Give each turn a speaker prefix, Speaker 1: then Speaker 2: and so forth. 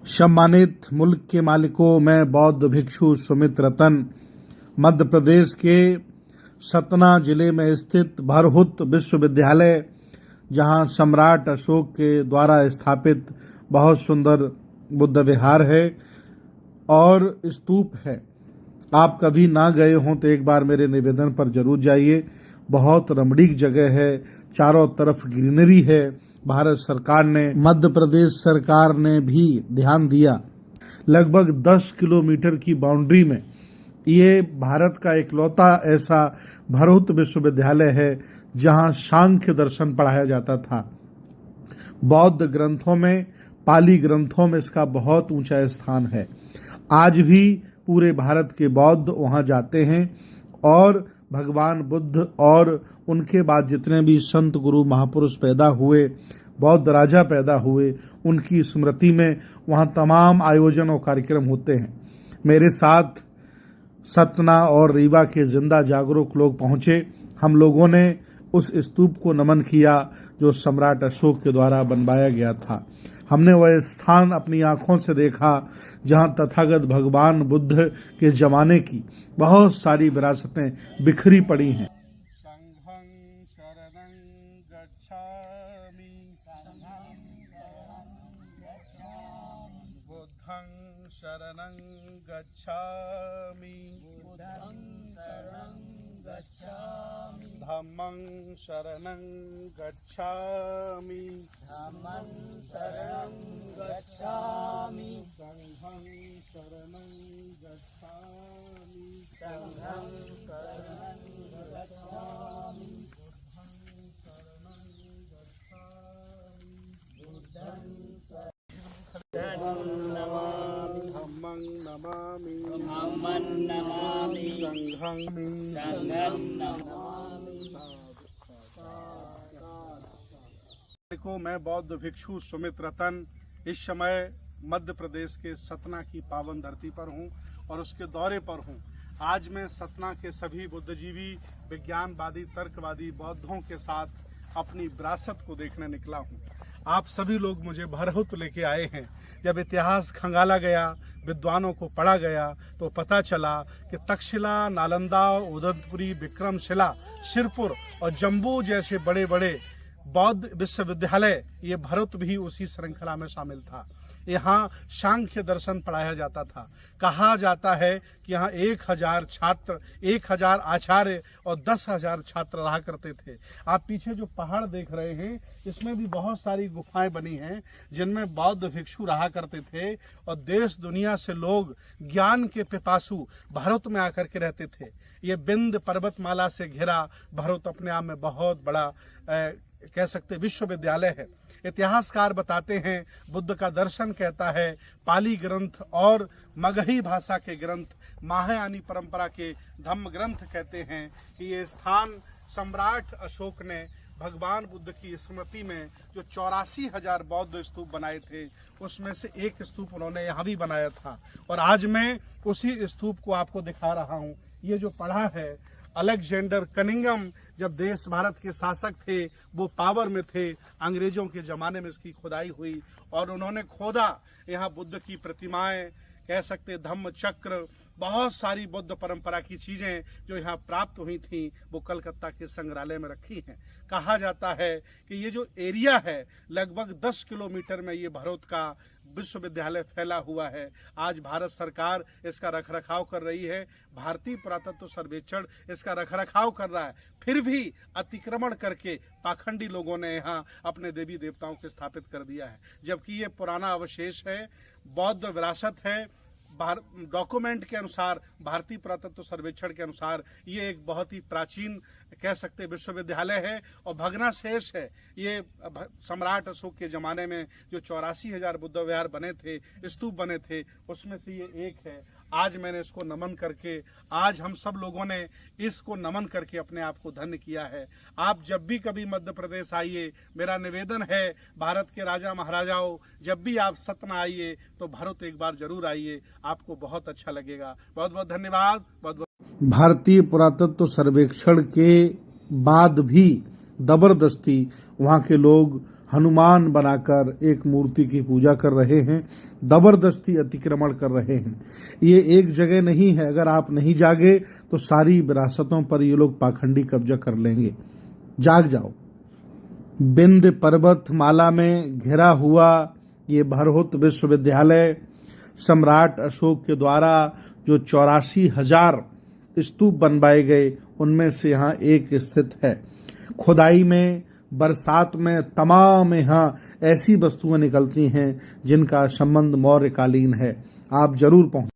Speaker 1: सम्मानित मुल्क के मालिकों, मैं बौद्ध भिक्षु सुमित रतन मध्य प्रदेश के सतना जिले में स्थित भरहुत विश्वविद्यालय, जहां सम्राट अशोक के द्वारा स्थापित बहुत सुंदर बुद्ध विहार है और स्तूप है। आप कभी ना गए हों तो एक बार मेरे निवेदन पर जरूर जाइए। बहुत रमणीक जगह है, चारों तरफ ग्रीनरी है। भारत सरकार ने, मध्य प्रदेश सरकार ने भी ध्यान दिया। लगभग 10 किलोमीटर की बाउंड्री में ये भारत का इकलौता ऐसा भरहुत विश्वविद्यालय है जहां सांख्य दर्शन पढ़ाया जाता था। बौद्ध ग्रंथों में, पाली ग्रंथों में इसका बहुत ऊंचा स्थान है। आज भी पूरे भारत के बौद्ध वहां जाते हैं और भगवान बुद्ध और उनके बाद जितने भी संत गुरु महापुरुष पैदा हुए, बौद्ध राजा पैदा हुए, उनकी स्मृति में वहां तमाम आयोजन और कार्यक्रम होते हैं। मेरे साथ सतना और रीवा के जिंदा जागरूक लोग पहुंचे। हम लोगों ने उस स्तूप को नमन किया जो सम्राट अशोक के द्वारा बनवाया गया था। हमने वह स्थान अपनी आंखों से देखा जहां तथागत भगवान बुद्ध के जमाने की बहुत सारी विरासतें बिखरी पड़ी हैं।
Speaker 2: शरणं गच्छामि, बुद्धं शरणं गच्छामि, धम्मं शरणं गच्छामि, धम्मं शरणं गच्छामि, संघं शरणं गच्छामि, संघं शरणं गच्छामि, बुद्धं शरणं गच्छामि, धम्मं नमामि, धम्मं नमामि, संघं नमामि।
Speaker 1: देखो, मैं बौद्ध भिक्षु सुमित रतन इस समय मध्य प्रदेश के सतना की पावन धरती पर हूँ और उसके दौरे पर हूँ। आज मैं सतना के सभी बुद्धिजीवी, विज्ञानवादी, तर्कवादी बौद्धों के साथ अपनी विरासत को देखने निकला हूँ। आप सभी लोग मुझे भरहुत लेके आए हैं। जब इतिहास खंगाला गया, विद्वानों को पढ़ा गया, तो पता चला कि तक्षशिला, नालंदा, उदयपुरी, विक्रमशिला, सिरपुर और जम्बू जैसे बड़े बड़े बौद्ध विश्वविद्यालय, ये भरहुत भी उसी श्रृंखला में शामिल था। यहाँ सांख्य दर्शन पढ़ाया जाता था। कहा जाता है कि यहाँ 1000 छात्र, 1000 आचार्य और 10,000 छात्र रहा करते थे। आप पीछे जो पहाड़ देख रहे हैं, इसमें भी बहुत सारी गुफाएं बनी हैं जिनमें बौद्ध भिक्षु रहा करते थे और देश दुनिया से लोग ज्ञान के पिपासु भरहुत में आकर के रहते थे। ये बिंद पर्वतमाला से घिरा भरहुत अपने आप में बहुत बड़ा कह सकते विश्वविद्यालय है। इतिहासकार बताते हैं, बुद्ध का दर्शन कहता है, पाली ग्रंथ और मगही भाषा के ग्रंथ, महायानी परंपरा के धम्म ग्रंथ कहते हैं कि ये स्थान सम्राट अशोक ने भगवान बुद्ध की स्मृति में जो 84,000 बौद्ध स्तूप बनाए थे, उसमें से एक स्तूप उन्होंने यहाँ भी बनाया था। और आज मैं उसी स्तूप को आपको दिखा रहा हूँ। ये जो पढ़ा है, अलेक्जेंडर कनिंघम जब देश भारत के शासक थे, वो पावर में थे, अंग्रेजों के जमाने में इसकी खुदाई हुई और उन्होंने खोदा। यहाँ बुद्ध की प्रतिमाएं, कह सकते धम्म चक्र, बहुत सारी बुद्ध परंपरा की चीजें जो यहाँ प्राप्त हुई थी, वो कलकत्ता के संग्रहालय में रखी हैं। कहा जाता है कि ये जो एरिया है, लगभग 10 किलोमीटर में ये भरहुत का विश्वविद्यालय फैला हुआ है। आज भारत सरकार इसका रखरखाव कर रही है, भारतीय पुरातत्व सर्वेक्षण इसका रखरखाव कर रहा है। फिर भी अतिक्रमण करके पाखंडी लोगों ने यहाँ अपने देवी देवताओं को स्थापित कर दिया है, जबकि ये पुराना अवशेष है, बौद्ध विरासत है। डॉक्यूमेंट के अनुसार, भारतीय पुरातत्व सर्वेक्षण के अनुसार ये एक बहुत ही प्राचीन कह सकते विश्वविद्यालय है और भग्नाशेष है। ये सम्राट अशोक के जमाने में जो 84,000 बुद्ध विहार बने थे, स्तूप बने थे, उसमें से ये एक है। आज मैंने इसको नमन करके, आज हम सब लोगों ने इसको नमन करके अपने आप को धन्य किया है। आप जब भी कभी मध्य प्रदेश आइए, मेरा निवेदन है, भारत के राजा महाराजाओं, जब भी आप सतना आइए तो भरहुत एक बार जरूर आइए, आपको बहुत अच्छा लगेगा। बहुत बहुत धन्यवाद। बहुत भारतीय पुरातत्व सर्वेक्षण के बाद भी जबरदस्ती वहाँ के लोग हनुमान बनाकर एक मूर्ति की पूजा कर रहे हैं, जबरदस्ती अतिक्रमण कर रहे हैं। ये एक जगह नहीं है, अगर आप नहीं जागे तो सारी विरासतों पर ये लोग पाखंडी कब्जा कर लेंगे। जाग जाओ। विंध्य पर्वत माला में घिरा हुआ ये भरहुत विश्वविद्यालय सम्राट अशोक के द्वारा जो 84,000 स्तूप बनवाए गए उनमें से यहाँ एक स्थित है। खुदाई में बरसात में तमाम यहाँ ऐसी वस्तुएं निकलती हैं जिनका संबंध मौर्यकालीन है। आप जरूर पहुंच